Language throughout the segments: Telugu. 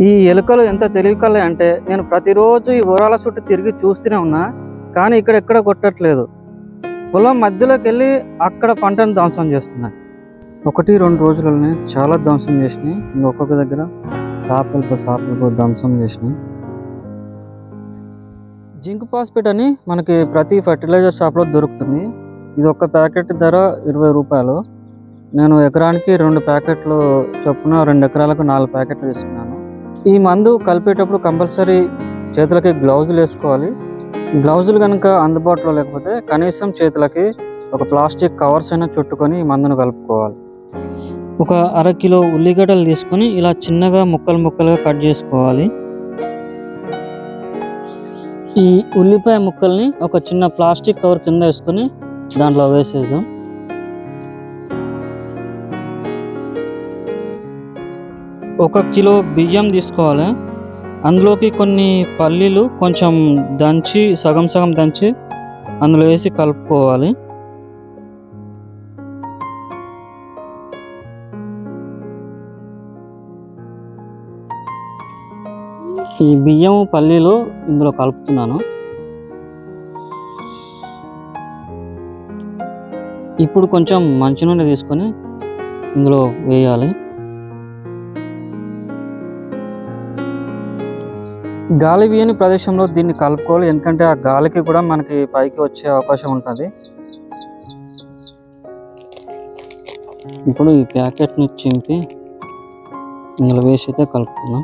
ఈ ఎలుకలు ఎంత తెలివికలే అంటే నేను ప్రతిరోజు ఈ ఊరాల చుట్టూ తిరిగి చూస్తూనే ఉన్నా, కానీ ఇక్కడ కొట్టట్లేదు. పొలం మధ్యలోకి వెళ్ళి అక్కడ పంటను ధ్వంసం చేస్తున్నాయి. 1-2 రోజులనే చాలా ధ్వంసం చేసినాయి. ఇంకొక దగ్గర సాపలతో ధ్వంసం చేసినాయి. జింక్ ఫాస్ఫేట్ అని మనకి ప్రతి ఫర్టిలైజర్ షాప్లో దొరుకుతుంది. ఇది ఒక ప్యాకెట్ ధర 20 రూపాయలు. నేను ఎకరానికి 2 ప్యాకెట్లు చొప్పున 2 ఎకరాలకు 4 ప్యాకెట్లు తీసుకున్నాను. ఈ మందు కలిపేటప్పుడు కంపల్సరీ చేతులకి గ్లౌజులు వేసుకోవాలి. గ్లౌజులు కనుక అందుబాటులో లేకపోతే కనీసం చేతులకి ఒక ప్లాస్టిక్ కవర్స్ అయినా చుట్టుకొని ఈ మందును కలుపుకోవాలి. ఒక 1/2 కిలో ఉల్లిగడ్డలు తీసుకొని ఇలా చిన్నగా ముక్కలుగా కట్ చేసుకోవాలి. ఈ ఉల్లిపాయ ముక్కల్ని ఒక చిన్న ప్లాస్టిక్ కవర్ కింద వేసుకొని దాంట్లో వేసేద్దాం. ఒక కిలో బియ్యం తీసుకోవాలి. అందులోకి కొన్ని పల్లీలు కొంచెం దంచి సగం దంచి అందులో వేసి కలుపుకోవాలి. ఈ బియ్యం పల్లీలు ఇందులో కలుపుతున్నాను. ఇప్పుడు కొంచెం మంచి నూనె తీసుకొని ఇందులో వేయాలి. గాలి వీయని ప్రదేశంలో దీన్ని కలుపుకోవాలి, ఎందుకంటే ఆ గాలికి కూడా మనకి పైకి వచ్చే అవకాశం ఉంటుంది. ఇప్పుడు ఈ ప్యాకెట్ని చింపి ఇందులో వేసి అయితే కలుపుకుందాం.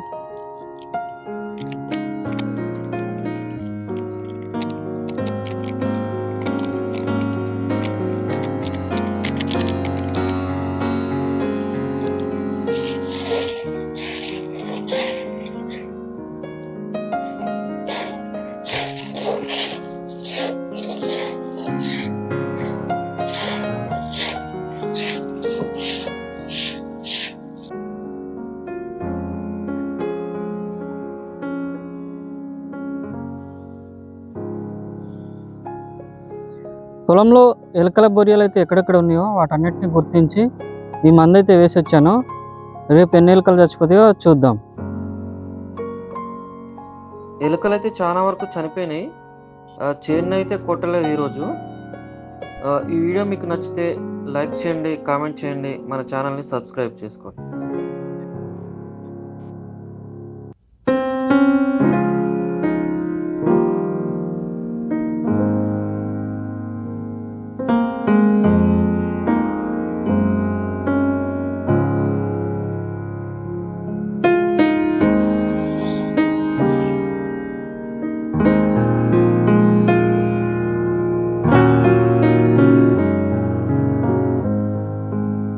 పొలంలో ఎలుకల బొరియలు అయితే ఎక్కడెక్కడ ఉన్నాయో వాటన్నిటిని గుర్తించి ఈ మందు అయితే వేసి వచ్చాను. రేపు ఎన్ని ఎలుకలు చచ్చిపోతాయో చూద్దాం. ఎలుకలు అయితే చాలా వరకు చనిపోయినాయి. చేను అయితే కొట్టలేదు ఈరోజు. ఈ వీడియో మీకు నచ్చితే లైక్ చేయండి, కామెంట్ చేయండి, మన ఛానల్ని సబ్స్క్రైబ్ చేసుకోండి.